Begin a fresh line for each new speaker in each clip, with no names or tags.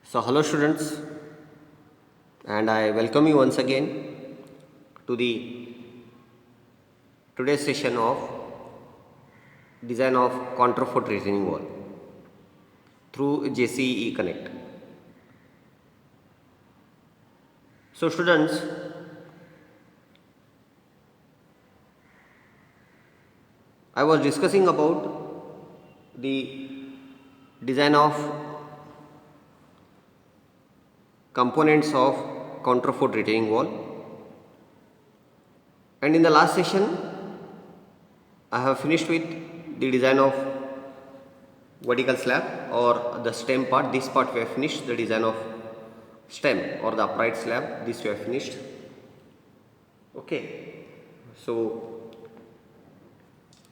So, hello students, and I welcome you once again to the today's session of design of counterfort retaining wall through JCE Connect. So, students, I was discussing about the design of components of counterfort retaining wall, and in the last session I have finished with the design of vertical slab or the stem part. This part we have finished, the design of stem or the upright slab, this we have finished. Okay, so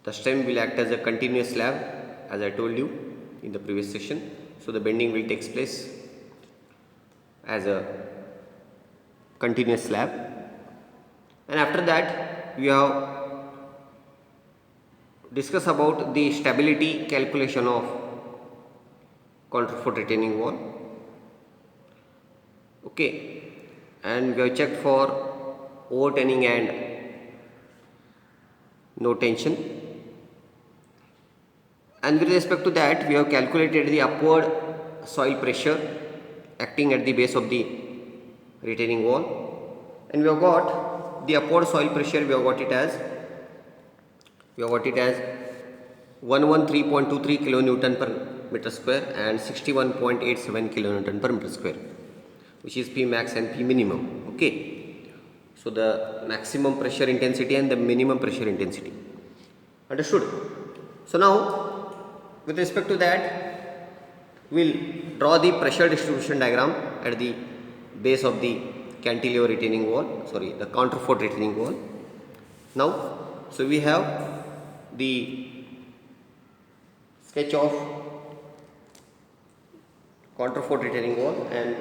the stem will act as a continuous slab as I told you in the previous session. So the bending will take place as a continuous slab, and after that we have discussed about the stability calculation of counterfort retaining wall. Okay, and we have checked for overturning and no tension, and with respect to that we have calculated the upward soil pressure acting at the base of the retaining wall, and we have got the upward soil pressure, we have got it as 113.23 kilonewton per meter square and 61.87 kilonewton per meter square, which is P max and P minimum. Okay, so the maximum pressure intensity and the minimum pressure intensity. Understood? So now with respect to that we'll draw the pressure distribution diagram at the base of the cantilever retaining wall, the counterfort retaining wall. Now, so we have the sketch of counterfort retaining wall, and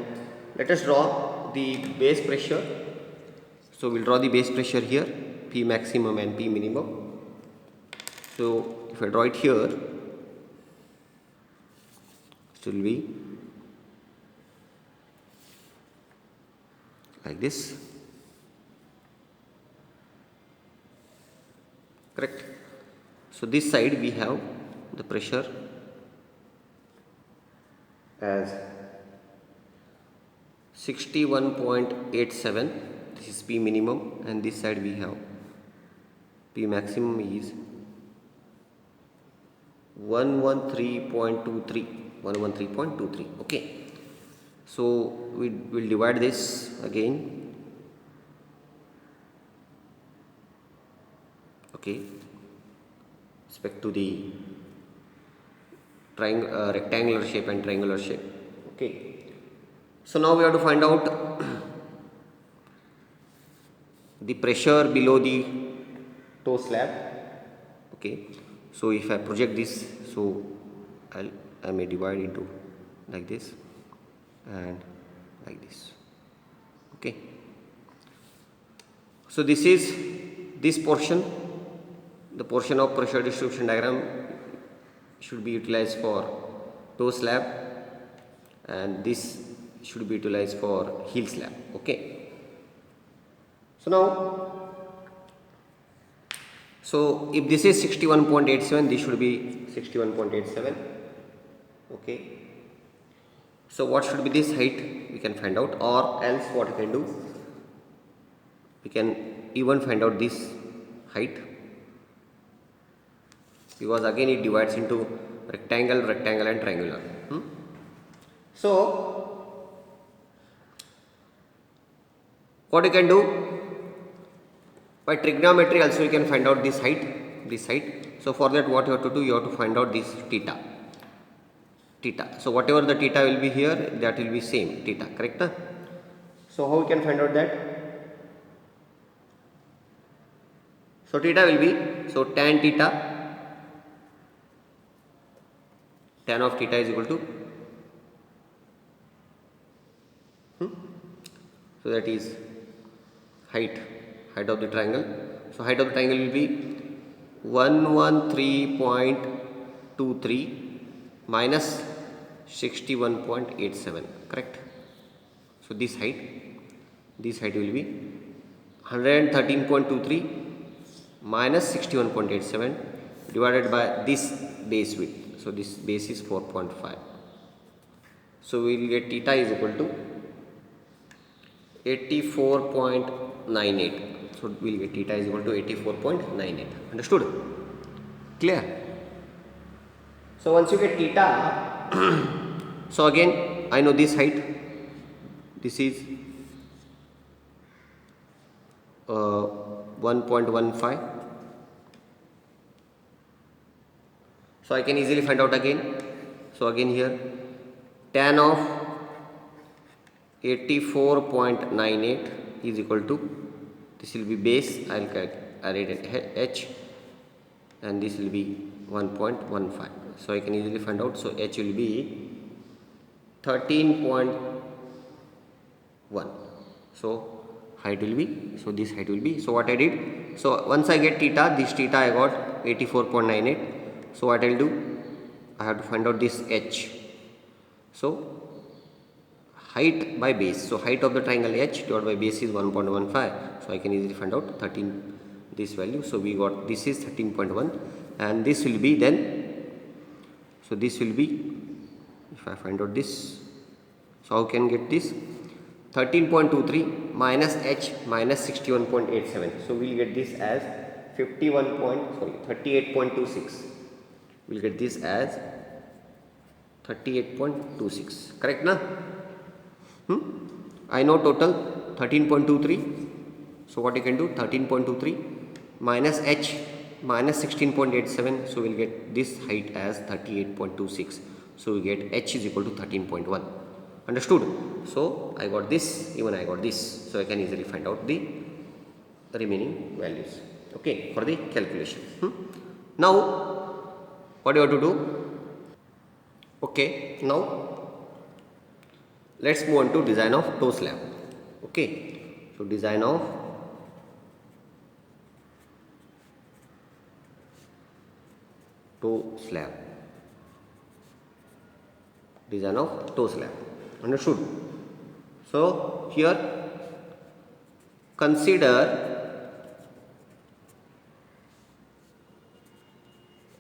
let us draw the base pressure. So we'll draw the base pressure here, P maximum and P minimum. So if I draw it here, it will be like this, correct? So this side we have the pressure as 61.87, this is P minimum, and this side we have P maximum is 113.23. Okay, so we will divide this again. Okay, respect to the rectangular shape and triangular shape. Okay, so now we have to find out the pressure below the toe slab. Okay, so if I project this, so I may divide into like this and like this. Okay, so this is this portion, the portion of pressure distribution diagram should be utilized for toe slab, and this should be utilized for heel slab. Okay, so now, so if this is 61.87, this should be 61.87. Okay, so what should be this height we can find out, or else what we can do, we can even find out this height, because again it divides into rectangle and triangular. So what you can do, by trigonometry also you can find out this height. So for that what you have to do, you have to find out this theta. So whatever the theta will be here, that will be same theta, correct? So how we can find out that? So theta will be, so tan of theta is equal to, so that is height of the triangle. So height of the triangle will be 113.23 minus 61.87, correct? So this height will be 113.23 minus 61.87 divided by this base width. So this base is 4.5. So we will get theta is equal to 84.98. So we will get theta is equal to 84.98. Understood? Clear? So once you get theta, so again I know this height. This is 1.15. So I can easily find out again. So again here tan of 84.98 is equal to, this will be base, I will write h, and this will be 1.15. So I can easily find out. So h will be 13.1. So height will be, so this height will be, so what I did, so once I get theta, this theta I got 84.98. so what I will do, I have to find out this h. So height by base, so height of the triangle h divided by base is 1.15. so I can easily find out 13 this value. So we got, this is 13.1, and this will be then, so this will be, if I find out this, so how can get this, 13.23 minus h minus 61.87. so we will get this as 38.26. we will get this as 38.26, correct na? I know total 13.23. so what you can do, 13.23 minus h minus 16.87. so we will get this height as 38.26. so we get h is equal to 13.1. Understood? So I got this, even I got this, so I can easily find out the remaining values, okay, for the calculation. Now what you have to do, okay, now let's move on to design of toe slab. Okay, so design of toe slab, design of toe slab. Understood? So here consider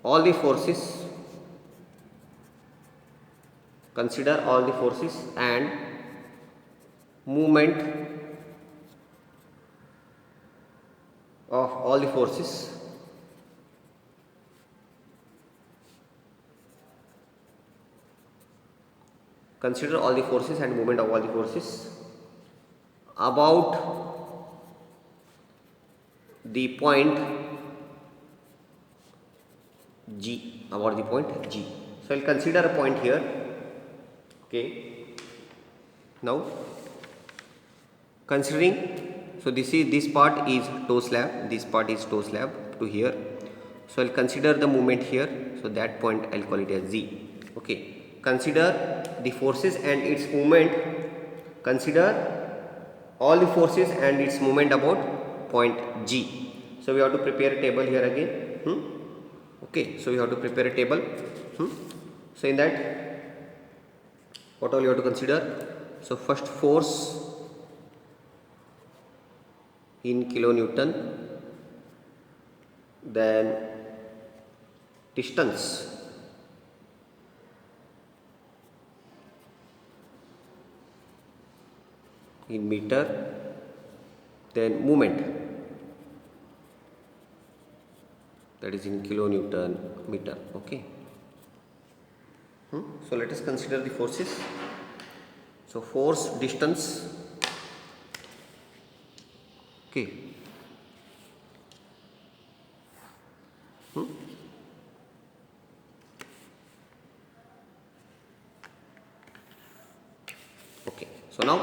all the forces, consider all the forces and movement of all the forces consider all the forces and movement of all the forces about the point G, about the point G. So I will consider a point here. Okay, now considering, so this part is toe slab, this part is toe slab to here. So I will consider the movement here, so that point I will call it as Z. Okay, consider the forces and its movement, consider all the forces and its movement about point G. So we have to prepare a table here again. Okay, so we have to prepare a table. So in that, what all you have to consider? So first, force in kilonewton, then distance, in meter, then movement, that is in kilonewton meter. Okay. So let us consider the forces. So force, distance, okay, okay. So now,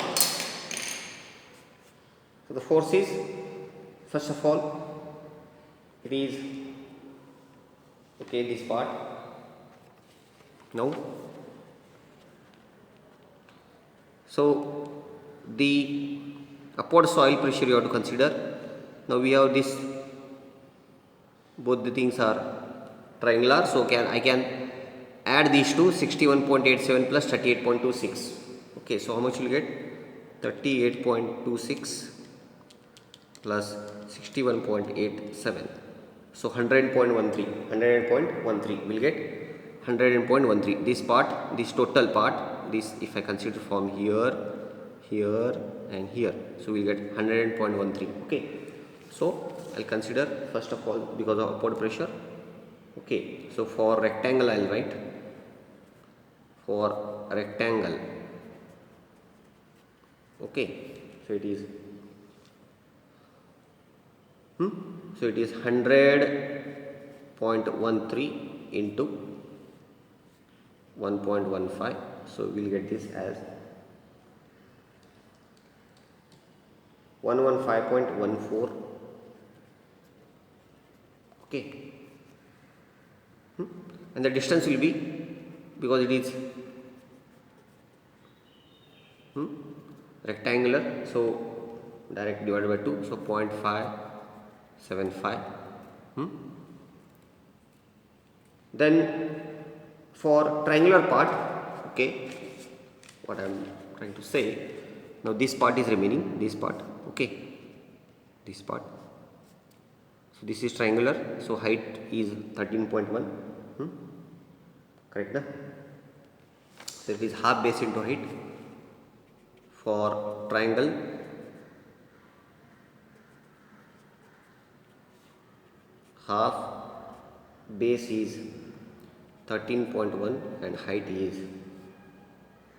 so the force is, first of all, it is, okay, this part. Now, so the upward soil pressure you have to consider. Now we have this, both the things are triangular, so I can Add these two, 61.87 plus 38.26. Okay, so how much will get? 38.26 plus 61.87. So 100.13 will get 100.13. This part, this total part, this if I consider from here, here and here, so we'll get 100.13. Okay, so I'll consider first of all because of upward pressure. Okay, so for rectangle I'll write, for rectangle, okay, so it is so it is 100.13 into 1.15, so we'll get this as 115.14. Okay, and the distance will be, because it is rectangular, so direct divided by 2, so 0.575. Then for triangular part, okay, what I am trying to say, now this part is remaining, this part, okay, this part, so this is triangular, so height is 13.1, correct na? So it is half base into height. For triangle, half base is 13.1 and height is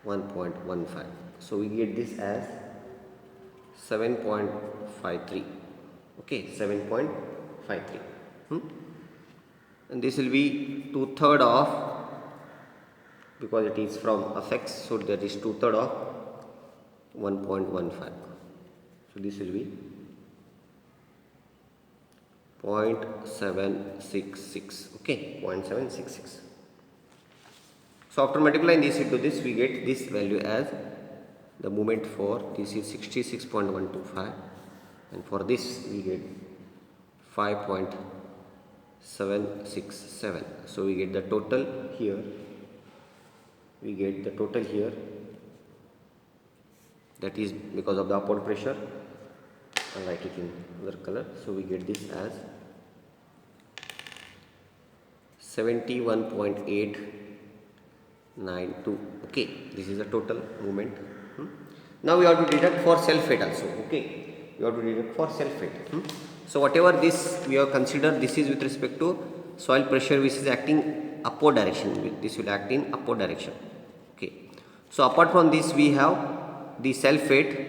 1.15, so we get this as 7.53. okay, 7.53. And this will be 2/3 of, because it is from fx, so that is 2/3 of 1.15, so this will be 0.766. okay, 0.766. So after multiplying this into this, we get this value as the moment for this is 66.125, and for this we get 5.767. so we get the total here, that is because of the upward pressure. I'll write it in other color, so we get this as 71.892. okay, this is the total movement. Now we have to deduct for self weight also. okay, we have to deduct for self weight. So whatever this we have considered, this is with respect to soil pressure which is acting upward direction, this will act in upward direction. okay, so apart from this we have the self weight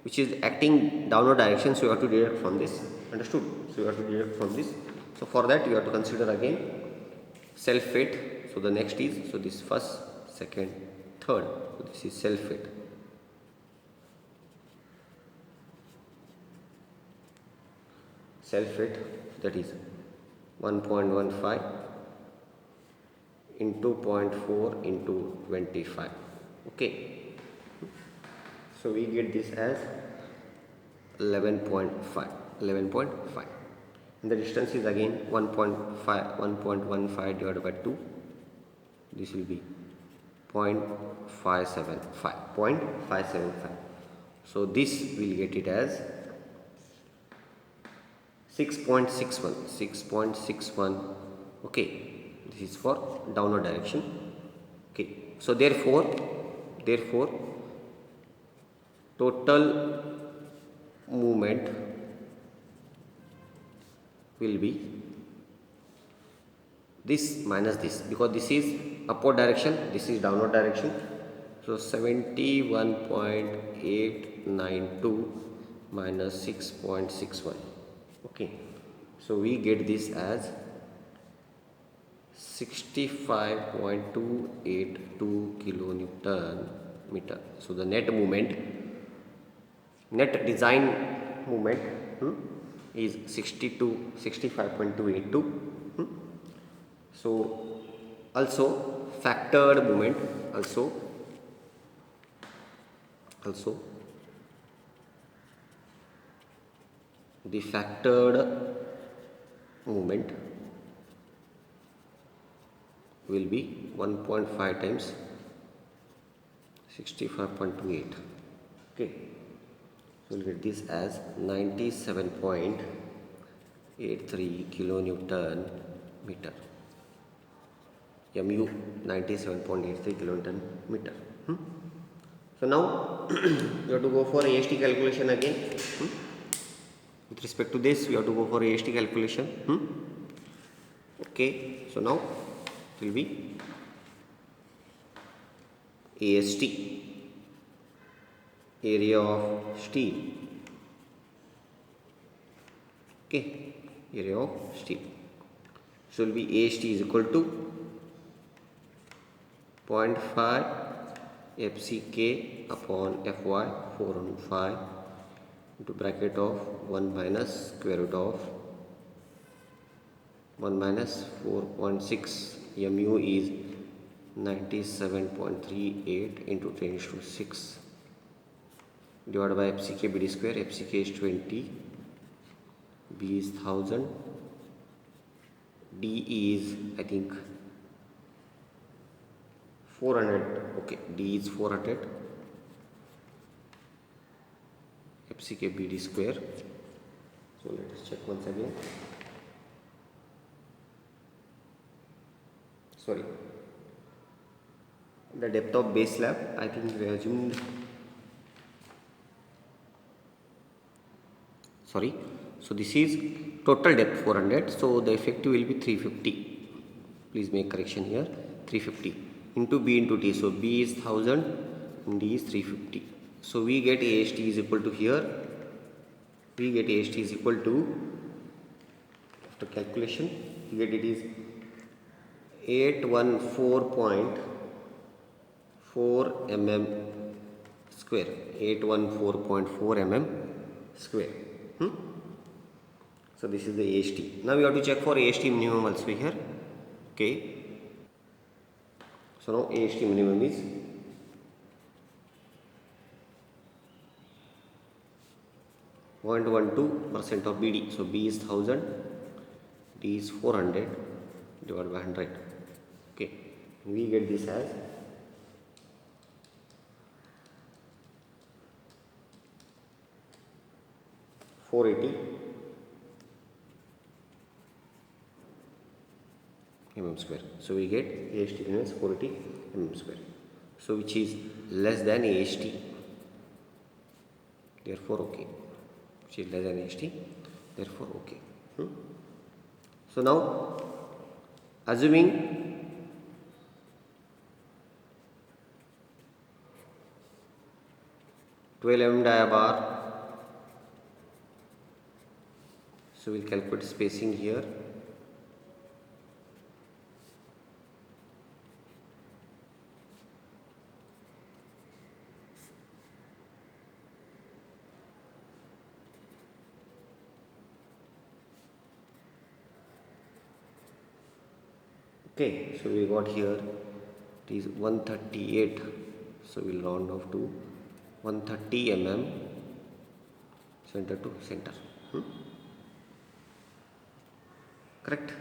which is acting downward direction, so you have to deduct from this, understood? So you have to deduct from this. So for that you have to consider again self weight. So the next is, so this first, second, third, so this is self weight. Self weight, that is 1.15 into 0.4 into 25. okay, so we get this as 11.5, and the distance is again 1.15 divided by 2, this will be 0.575. So this will get it as 6.61. okay, this is for downward direction. okay, so therefore total movement will be this minus this, because this is upward direction, this is downward direction. So 71.892 minus 6.61. okay, so we get this as 65.282 kilonewton meter. So the net design movement is 65.282. So also factored movement, also the factored movement will be 1.5 times 65.28. Okay, so we'll get this as 97.83 kilonewton meter. mu 97.83 kilonewton meter. So now we have to go for AST calculation again. With respect to this, we have to go for AST calculation. Okay, so now it will be AST, area of steel. Okay, area of steel. So it will be AST is equal to 0.5 FCK upon Fy 415 into bracket of 1 minus square root of 1 minus 4.6. mu is 97.38 into 10 to 6 divided by FCK BD square. FCK is 20, B is 1000, D is I think 400. Okay, D is 400. FCK BD square. So let us check once again. Sorry, the depth of base slab, I think we assumed. Sorry, so this is total depth 400, so the effective will be 350. Please make correction here. 350 into B into T. So B is 1000 and D is 350. So we get AST is equal to here. We get AST is equal to, after calculation, we get it is 814.4 mm square. 814.4 mm square. So this is the AST. Now we have to check for AST minimum also here. Okay. So now AST minimum is 0.12% of BD. So B is 1000, D is 400 divided by 100. Okay, we get this as 480 mm square. So we get AST minus 480 mm square. So which is less than AST. Therefore, okay. Which is less than AST. Therefore, okay. So now, assuming dia bar, so we'll calculate spacing here. Okay, so we got here it is 138, so we'll round off to 130 mm center to center. Correct?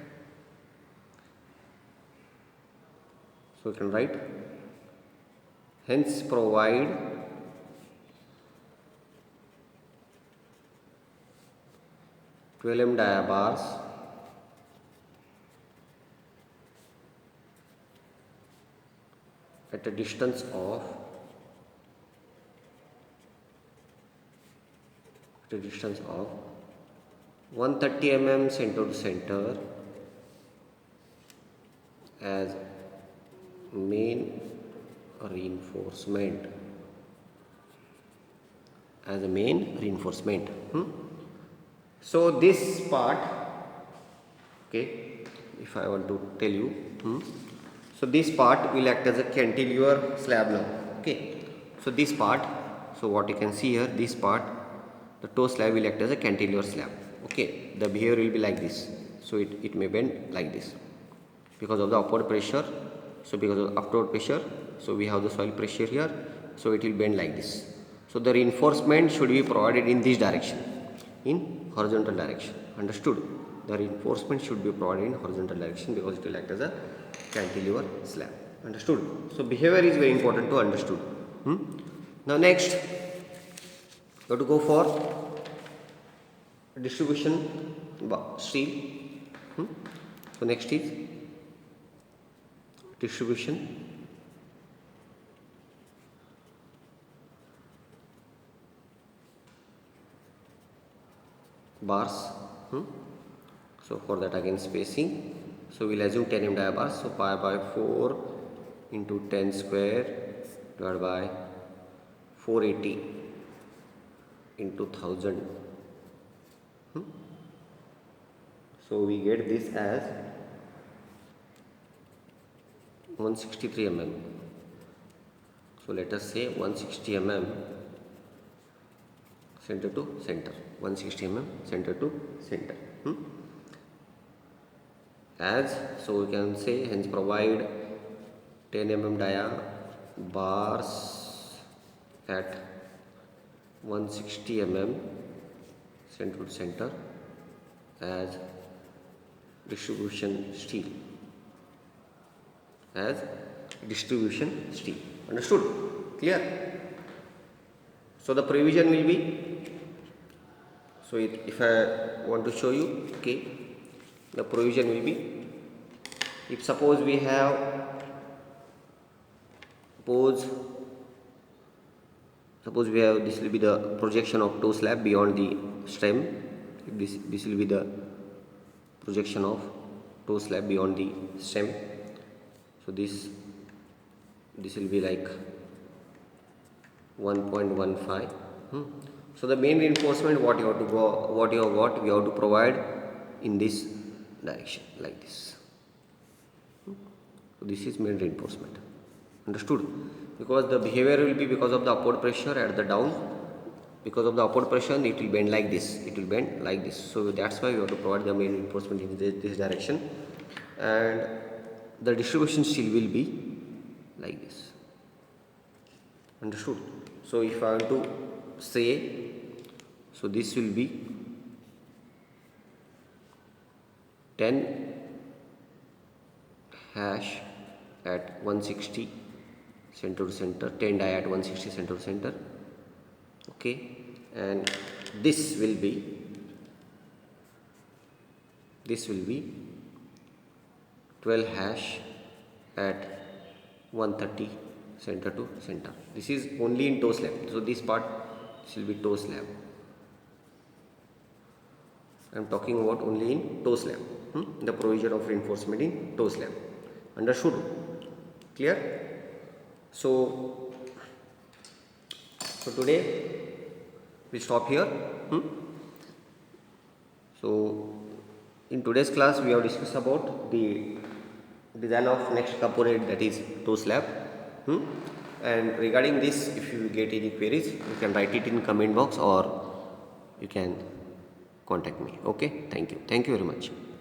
So we can write, hence provide dia bars at a distance of 130 mm center to center as main reinforcement. So this part, okay, if I want to tell you, so this part will act as a cantilever slab now. Okay, so this part, so what you can see here, this part, the toe slab will act as a cantilever slab. Okay, the behavior will be like this. So it may bend like this because of the upward pressure. So because of the upward pressure, so we have the soil pressure here, so it will bend like this. So the reinforcement should be provided in this direction, in horizontal direction. Understood? The reinforcement should be provided in horizontal direction because it will act as a cantilever slab. Understood? So behavior is very important to understood. Now next, you have to go for distribution steel. So next is distribution bars. So for that again spacing, so we'll assume 10 m dia bars, so pi by 4 into 10 square divided by 480 into 1000. So we get this as 163 mm. So let us say 160 mm center to center, 160 mm center to center. As so we can say, hence provide 10 mm dia bars at 160 mm center to center as distribution steel, as distribution steel. Understood? Clear? So the provision will be, so if I want to show you, okay, the provision will be, if suppose we have, suppose we have, this will be the projection of toe slab beyond the stem. This will be the projection of toe slab beyond the stem. So this will be like 1.15. So the main reinforcement, what you have got, we have to provide in this direction like this. So this is main reinforcement. Understood? Because the behavior will be because of the upward pressure at the down. Because of the upward pressure, it will bend like this. It will bend like this. So that's why we have to provide the main reinforcement in this direction, and the distribution steel will be like this. Understood? So if I want to say, so this will be 10 hash at 160 center to center, 10 dia at 160 center to center. Okay, and this will be 12 hash at 130 center to center. This is only in toe slab. So this part, this will be toe slab. I am talking about only in toe slab. The provision of reinforcement in toe slab. Understood? Clear? So today we stop here. So in today's class we have discussed about the design of next component, that is toe slab. And regarding this, if you get any queries, you can write it in comment box or you can contact me. Okay, thank you very much.